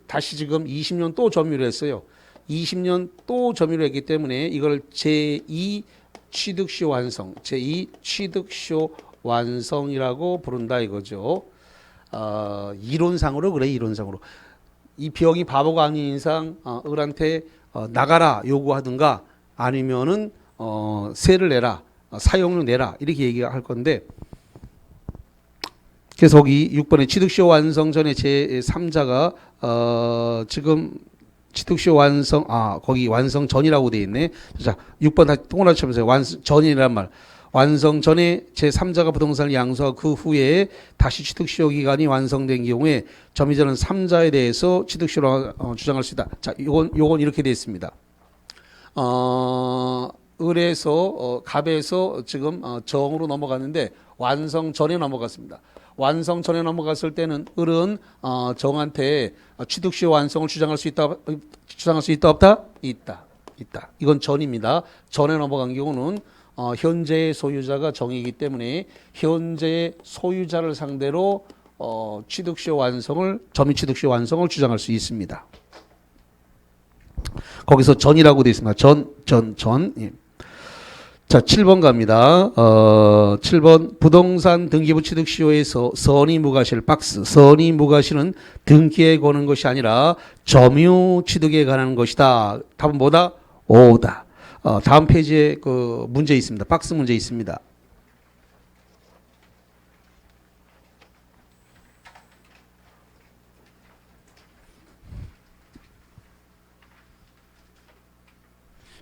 다시 지금 20년 또 점유를 했어요. 20년 또 점유를 했기 때문에 이걸 제2 취득시효 완성, 제2 취득시효 완성이라고 부른다 이거죠. 이론상으로 그래, 이론상으로. 이 병이 바보가 아닌 이상 을한테 나가라 요구하든가 아니면은 세를 내라, 사용료 내라 이렇게 얘기할 건데, 그래서 거기 6번에 취득시효 완성 전에 제3자가 지금 취득시효 완성 거기 완성 전이라고 돼 있네. 자, 6번 다시 동그라미 쳐보세요. 완성 전이란 말. 완성 전에 제3자가 부동산을 양수하고 그 후에 다시 취득시효 기간이 완성된 경우에 점유자는 3자에 대해서 취득시효로 주장할 수 있다. 자, 요건 이렇게 돼 있습니다. 을에서 갑에서 지금 정으로 넘어갔는데 완성 전에 넘어갔습니다. 완성 전에 넘어갔을 때는 을은 정한테 취득시효 완성을 주장할 수 있다, 없다? 있다. 이건 전입니다. 전에 넘어간 경우는 현재의 소유자가 정이기 때문에 현재의 소유자를 상대로 점유 취득시효 완성을 주장할 수 있습니다. 거기서 전이라고 되어 있습니다. 전. 예. 자, 7번 갑니다. 7번 부동산 등기부 취득시효에서 선의 무과실 박스. 선의 무과실은 등기에 거는 것이 아니라 점유 취득에 관한 것이다. 답은 뭐다? 오다. 다음 페이지에 그 문제 있습니다. 박스 문제 있습니다.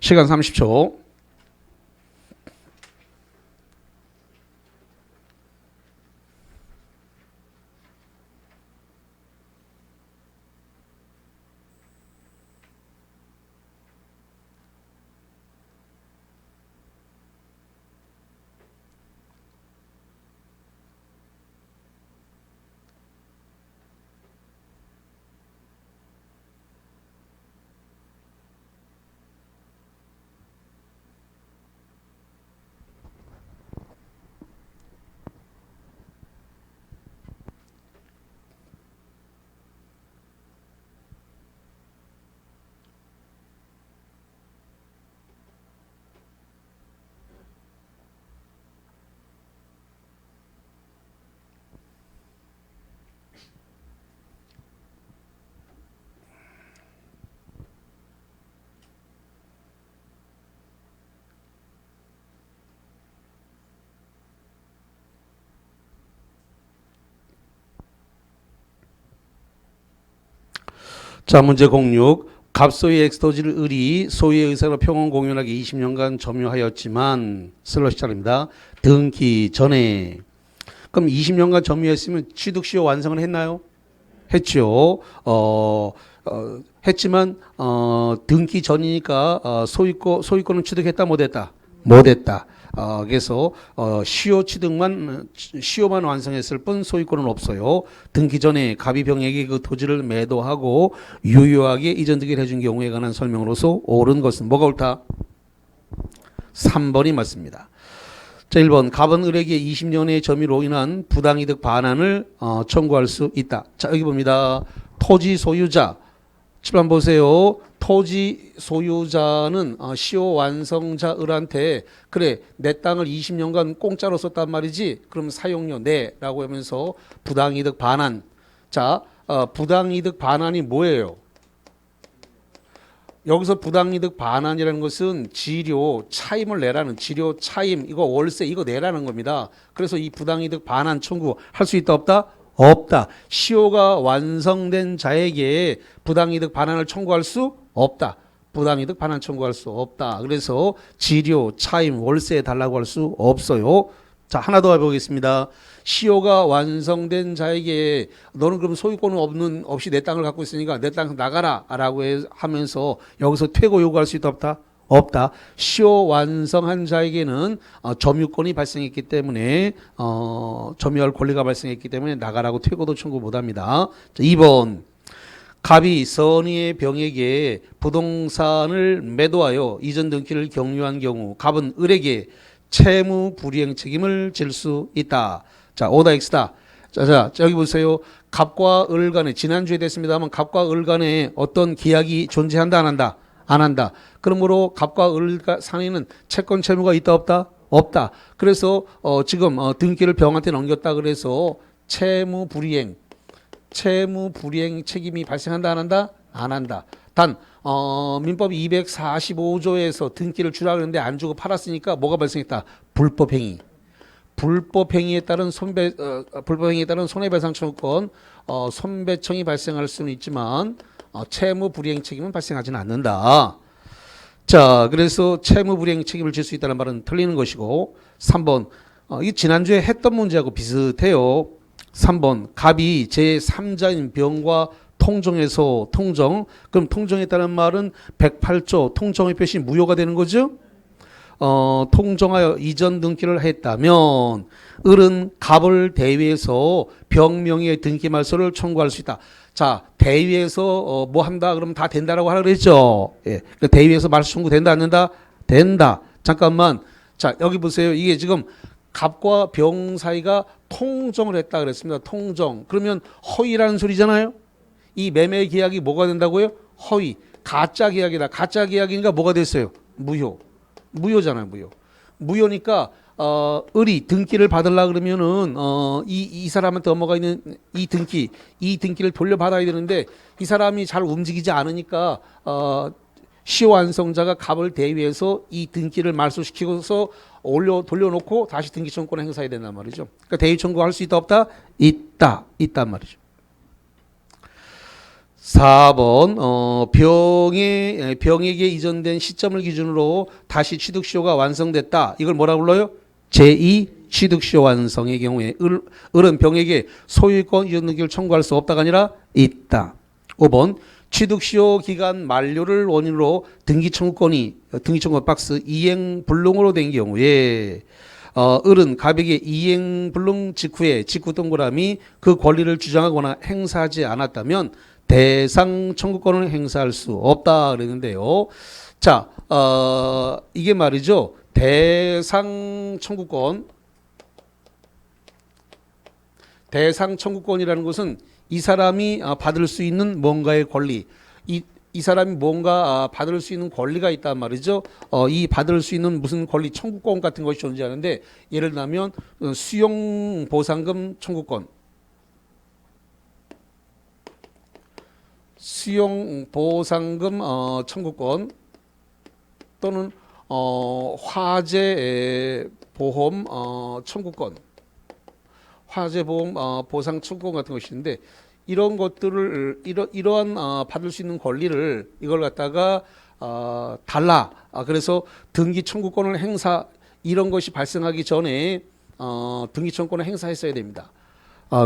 시간 30초. 자, 문제 06. 갑소의 엑스토지를 을이 소유의 의사로 평온 공연하게 20년간 점유하였지만 슬러시 차례입니다. 등기 전에. 그럼 20년간 점유했으면 취득시효 완성을 했나요? 했죠. 했지만 등기 전이니까 소유권은 취득했다 못했다? 못했다. 그래서 시효만 완성했을 뿐 소유권은 없어요. 등기 전에 갑이 병에게 그 토지를 매도하고 유효하게 이전 등기를 해준 경우에 관한 설명으로서 옳은 것은 뭐가 옳다? 3번이 맞습니다. 자, 1번 갑은 을에게 20년의 점유로 인한 부당이득 반환을 청구할 수 있다. 자, 여기 봅니다. 토지 소유자 7번 보세요. 토지 소유자는 시효 완성자 을한테 그래 내 땅을 20년간 공짜로 썼단 말이지. 그럼 사용료 내라고 하면서 부당이득 반환. 자, 부당이득 반환이 뭐예요? 여기서 부당이득 반환이라는 것은 지료 차임을 내라는 지료 차임 이거 월세 이거 내라는 겁니다. 그래서 이 부당이득 반환 청구할 수 있다 없다? 없다. 시효가 완성된 자에게 부당이득 반환을 청구할 수 없다. 부당이득 반환 청구할 수 없다. 그래서 지료, 차임, 월세 달라고 할 수 없어요. 자, 하나 더 해보겠습니다. 시효가 완성된 자에게 너는 그럼 소유권은 없이 내 땅을 갖고 있으니까 내 땅 나가라 라고 하면서 여기서 퇴고 요구할 수 있다 없다? 없다. 시효 완성한 자에게는 점유권이 발생했기 때문에 점유할 권리가 발생했기 때문에 나가라고 퇴고도 청구 못합니다. 자, 2번 갑이 선의의 병에게 부동산을 매도하여 이전 등기를 경유한 경우 갑은 을에게 채무 불이행 책임을 질 수 있다. 자, 오다 X다. 자, 여기 보세요. 갑과 을 간에 지난주에 됐습니다만 갑과 을 간에 어떤 계약이 존재한다 안 한다? 안 한다. 그러므로 갑과 을 사이에는 채권 채무가 있다 없다? 없다. 그래서 지금 등기를 병한테 넘겼다 그래서 채무 불이행 책임이 발생한다 안 한다? 안 한다. 단 민법 245조에서 등기를 주라 그랬는데 안 주고 팔았으니까 뭐가 발생했다? 불법행위. 불법행위에 따른 손해배상 청구권 손배청이 발생할 수는 있지만 채무 불이행 책임은 발생하지는 않는다. 자, 그래서 채무 불이행 책임을 질 수 있다는 말은 틀리는 것이고 3번 이 지난주에 했던 문제하고 비슷해요. 3번 갑이 제3자인 병과 통정에서 통정 그럼 통정했다는 말은 108조 통정의 표시 무효가 되는 거죠. 통정하여 이전 등기를 했다면 을은 갑을 대위해서 병명의 등기 말소를 청구할 수 있다. 자, 대위에서 뭐 한다 그러면 다 된다라고 하라 그랬죠. 예. 그러니까 대위에서 말소 청구 된다 안 된다? 된다. 잠깐만. 자, 여기 보세요. 이게 지금 갑과 병 사이가 통정을 했다 그랬습니다. 통정. 그러면 허위라는 소리잖아요. 이 매매 계약이 뭐가 된다고요? 허위. 가짜 계약이다. 가짜 계약이니까 뭐가 됐어요? 무효. 무효잖아요. 무효. 무효니까 을이 등기를 받으려 그러면은 이 사람한테 넘어가 있는 이 등기를 돌려받아야 되는데 이 사람이 잘 움직이지 않으니까 시효완성자가 갑을 대위해서 이 등기를 말소시키고서 돌려놓고 다시 등기 청구권을 행사해야 된단 말이죠. 그러니까 대위 청구할 수 있다 없다? 있단 말이죠. 4번 병에게 이전된 시점을 기준으로 다시 취득시효가 완성됐다. 이걸 뭐라 불러요? 제2 취득시효 완성의 경우에 을은 병에게 소유권 이전 등기를 청구할 수 없다가 아니라 있다. 5번 취득시효 기간 만료를 원인으로 등기 청구권 박스 이행불능으로 된 경우에 을은 갑에게 이행불능 직후에 직후 동그라미 그 권리를 주장하거나 행사하지 않았다면 대상 청구권을 행사할 수 없다 그랬는데요. 자, 이게 말이죠. 대상 청구권이라는 것은 이 사람이 받을 수 있는 뭔가의 권리, 이 사람이 뭔가 받을 수 있는 권리가 있단 말이죠. 이 받을 수 있는 무슨 권리 청구권 같은 것이 존재하는데 예를 들면 수용 보상금 청구권, 청구권 또는 화재 보험 청구권, 화재 보험 보상 청구권 같은 것이 있는데 이런 것들을 이러한 받을 수 있는 권리를 이걸 갖다가 달라. 그래서 등기 청구권을 이런 것이 발생하기 전에 등기 청구권을 행사했어야 됩니다.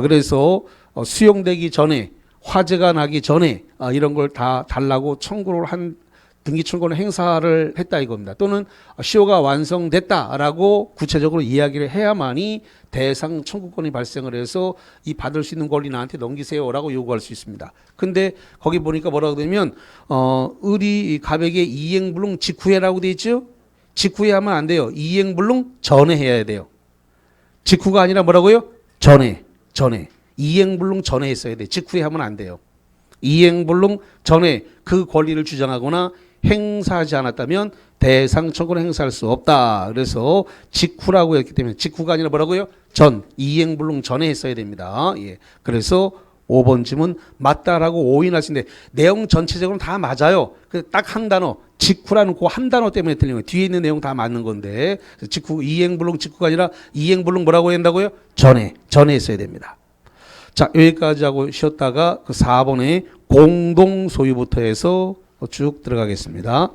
그래서 수용되기 전에 화재가 나기 전에 이런 걸 다 달라고 청구를 한 등기 청구권 행사를 했다 이겁니다. 또는 시효가 완성됐다라고 구체적으로 이야기를 해야만이 대상 청구권이 발생을 해서 이 받을 수 있는 권리 나한테 넘기세요라고 요구할 수 있습니다. 근데 거기 보니까 뭐라고 되면 을이 갑에게 이행불능 직후에라고 돼 있죠. 직후에 하면 안 돼요. 이행불능 전에 해야 돼요. 직후가 아니라 뭐라고요? 전에. 이행불능 전에 했어야 돼. 직후에 하면 안 돼요. 이행불능 전에 그 권리를 주장하거나 행사하지 않았다면 대상 청구를 행사할 수 없다. 그래서 직후라고 했기 때문에 직후가 아니라 뭐라고요? 이행불능 전에 했어야 됩니다. 예. 그래서 5번 질문 맞다라고 오인할 수 있는데 내용 전체적으로는 다 맞아요. 딱 한 단어 직후라는 그 한 단어 때문에 틀린 거예요. 뒤에 있는 내용 다 맞는 건데 직후 이행불능 직후가 아니라 이행불능 뭐라고 한다고요? 전에 했어야 됩니다. 자, 여기까지 하고 쉬었다가 그 4번에 공동 소유부터 해서 쭉 들어가겠습니다.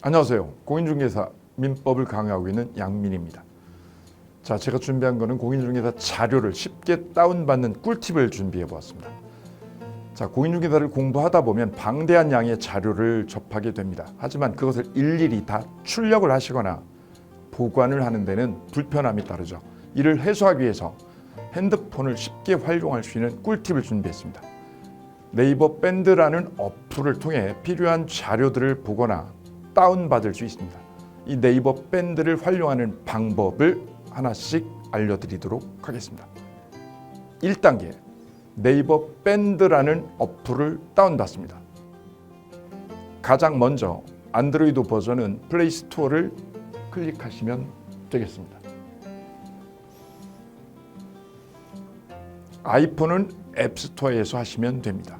안녕하세요. 공인중개사 민법을 강의하고 있는 양민입니다. 자, 제가 준비한 거는 공인중개사 자료를 쉽게 다운받는 꿀팁을 준비해 보았습니다. 자, 공인중개사를 공부하다 보면 방대한 양의 자료를 접하게 됩니다. 하지만 그것을 일일이 다 출력을 하시거나 보관을 하는 데는 불편함이 따르죠. 이를 해소하기 위해서 핸드폰을 쉽게 활용할 수 있는 꿀팁을 준비했습니다. 네이버 밴드라는 어플을 통해 필요한 자료들을 보거나 다운받을 수 있습니다. 이 네이버 밴드를 활용하는 방법을 하나씩 알려드리도록 하겠습니다. 1단계, 네이버 밴드라는 어플을 다운받습니다. 가장 먼저 안드로이드 버전은 플레이 스토어를 클릭하시면 되겠습니다. 아이폰은 앱스토어에서 하시면 됩니다.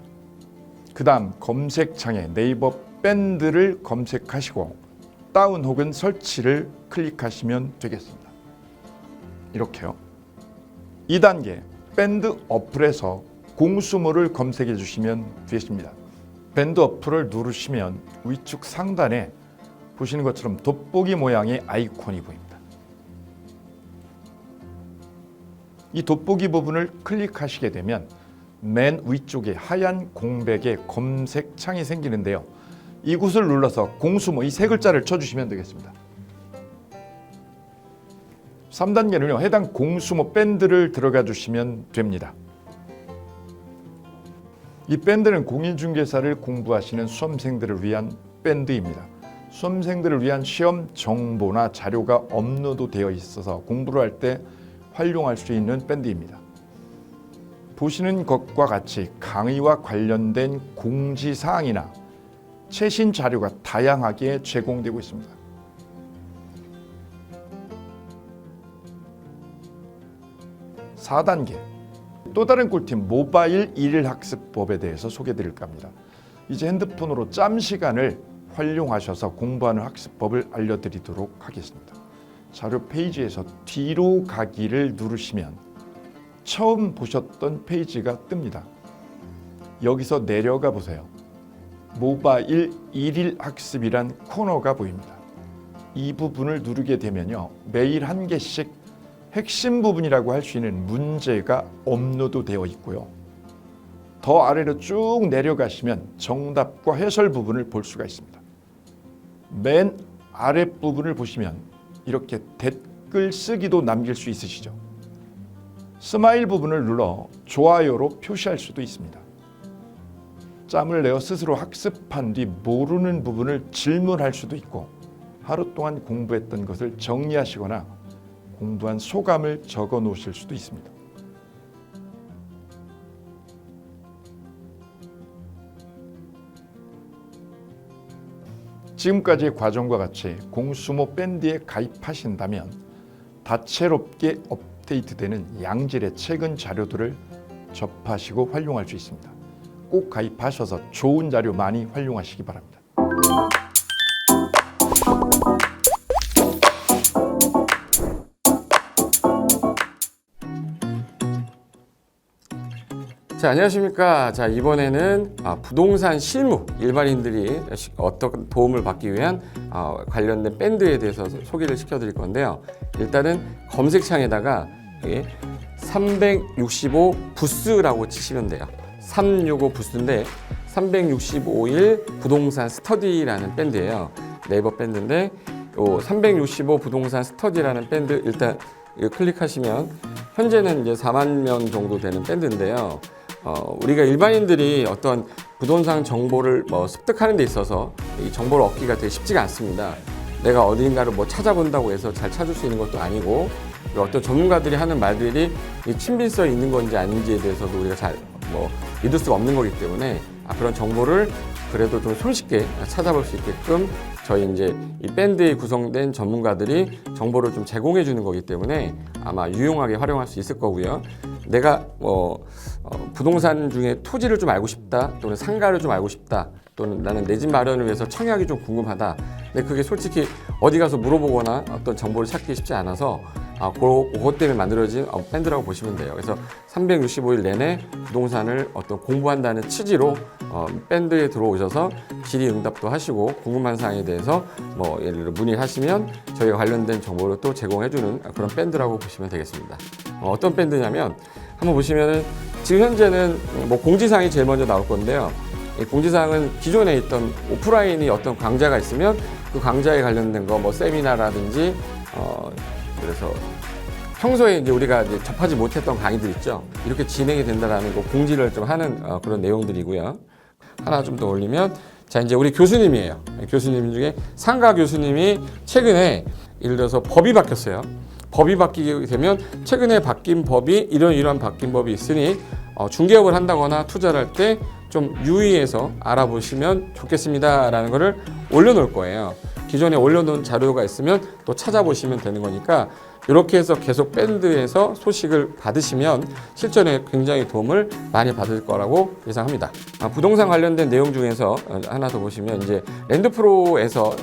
그 다음 검색창에 네이버 밴드를 검색하시고 다운 혹은 설치를 클릭하시면 되겠습니다. 이렇게요. 2단계, 밴드 어플에서 공수모를 검색해 주시면 되겠습니다. 밴드 어플을 누르시면 위쪽 상단에 보시는 것처럼 돋보기 모양의 아이콘이 보입니다. 이 돋보기 부분을 클릭하시게 되면 맨 위쪽에 하얀 공백에 검색 창이 생기는데요. 이곳을 눌러서 공수모 이 세 글자를 쳐주시면 되겠습니다. 3단계는요. 해당 공수모 밴드를 들어가 주시면 됩니다. 이 밴드는 공인중개사를 공부하시는 수험생들을 위한 밴드입니다. 수험생들을 위한 시험 정보나 자료가 업로드되어 있어서 공부를 할 때 활용할 수 있는 밴드입니다. 보시는 것과 같이 강의와 관련된 공지사항이나 최신 자료가 다양하게 제공되고 있습니다. (4단계) 또 다른 꿀팁 모바일 일일학습법에 대해서 소개드릴까 합니다. 이제 핸드폰으로 짬 시간을 활용하셔서 공부하는 학습법을 알려드리도록 하겠습니다. 자료 페이지에서 뒤로 가기를 누르시면 처음 보셨던 페이지가 뜹니다. 여기서 내려가 보세요. 모바일 일일학습이란 코너가 보입니다. 이 부분을 누르게 되면요. 매일 한 개씩 핵심 부분이라고 할 수 있는 문제가 업로드되어 있고요. 더 아래로 쭉 내려가시면 정답과 해설 부분을 볼 수가 있습니다. 맨 아랫부분을 보시면 이렇게 댓글 쓰기도 남길 수 있으시죠. 스마일 부분을 눌러 좋아요로 표시할 수도 있습니다. 짬을 내어 스스로 학습한 뒤 모르는 부분을 질문할 수도 있고 하루 동안 공부했던 것을 정리하시거나 공부한 소감을 적어 놓으실 수도 있습니다. 지금까지의 과정과 같이 공수모 밴드에 가입하신다면 다채롭게 업데이트되는 양질의 최근 자료들을 접하시고 활용할 수 있습니다. 꼭 가입하셔서 좋은 자료 많이 활용하시기 바랍니다. 자, 안녕하십니까. 자, 이번에는 부동산 실무, 일반인들이 어떤 도움을 받기 위한 관련된 밴드에 대해서 소개를 시켜드릴 건데요. 일단은 검색창에다가 365 부스라고 치시면 돼요. 365 부스인데 365일 부동산 스터디라는 밴드예요. 네이버 밴드인데 365 부동산 스터디라는 밴드 일단 클릭하시면 현재는 이제 4만 명 정도 되는 밴드인데요. 우리가 일반인들이 어떤 부동산 정보를 습득하는 데 있어서 이 정보를 얻기가 되게 쉽지가 않습니다. 내가 어딘가를 찾아본다고 해서 잘 찾을 수 있는 것도 아니고 어떤 전문가들이 하는 말들이 친밀성이 있는 건지 아닌지에 대해서도 우리가 잘 믿을 수가 없는 거기 때문에 그런 정보를 그래도 좀 손쉽게 찾아볼 수 있게끔 저희 이제 이 밴드에 구성된 전문가들이 정보를 좀 제공해 주는 거기 때문에 아마 유용하게 활용할 수 있을 거고요. 내가 부동산 중에 토지를 좀 알고 싶다 또는 상가를 좀 알고 싶다 또는 나는 내 집 마련을 위해서 청약이 좀 궁금하다. 근데 그게 솔직히 어디 가서 물어보거나 어떤 정보를 찾기 쉽지 않아서 그것 때문에 만들어진 밴드라고 보시면 돼요. 그래서 365일 내내 부동산을 어떤 공부한다는 취지로 밴드에 들어오셔서 질의응답도 하시고 궁금한 사항에 대해서 예를 들어 문의를 하시면 저희가 관련된 정보를 또 제공해주는 그런 밴드라고 보시면 되겠습니다. 어떤 밴드냐면 한번 보시면은 지금 현재는 공지사항이 제일 먼저 나올 건데요. 이 공지사항은 기존에 있던 오프라인이 어떤 강좌가 있으면 그 강좌에 관련된 거 세미나라든지 그래서 평소에 이제 우리가 이제 접하지 못했던 강의들 있죠. 이렇게 진행이 된다라는 거 공지를 좀 하는 그런 내용들이고요. 하나 좀 더 올리면 자 이제 우리 교수님이에요. 교수님 중에 상가 교수님이 최근에 예를 들어서 법이 바뀌었어요. 법이 바뀌게 되면 최근에 바뀐 법이 이런 바뀐 법이 있으니 중개업을 한다거나 투자를 할 때 좀 유의해서 알아보시면 좋겠습니다라는 거를 올려놓을 거예요. 기존에 올려놓은 자료가 있으면 또 찾아보시면 되는 거니까 이렇게 해서 계속 밴드에서 소식을 받으시면 실전에 굉장히 도움을 많이 받을 거라고 예상합니다. 부동산 관련된 내용 중에서 하나 더 보시면 이제 랜드프로에서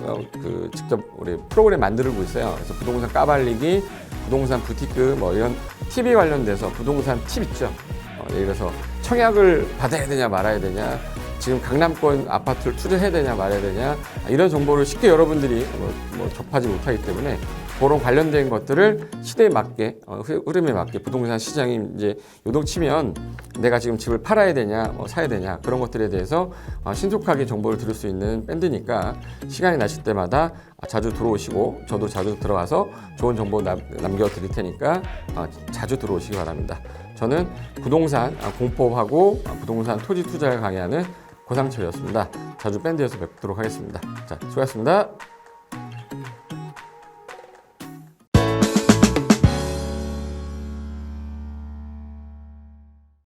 직접 우리 프로그램 만들고 있어요. 그래서 부동산 까발리기, 부동산 부티크 이런 팁이 관련돼서 부동산 팁 있죠. 예를 들어서 청약을 받아야 되냐 말아야 되냐 지금 강남권 아파트를 투자해야 되냐 말아야 되냐 이런 정보를 쉽게 여러분들이 접하지 못하기 때문에 그런 관련된 것들을 시대에 맞게 흐름에 맞게 부동산 시장이 이제 요동치면 내가 지금 집을 팔아야 되냐 사야 되냐 그런 것들에 대해서 신속하게 정보를 들을 수 있는 밴드니까 시간이 나실 때마다 자주 들어오시고 저도 자주 들어와서 좋은 정보 남겨드릴 테니까 자주 들어오시기 바랍니다. 저는 부동산 공법하고 부동산 토지 투자를 강의하는 고상철이었습니다. 자주 밴드에서 뵙도록 하겠습니다. 자, 수고하셨습니다.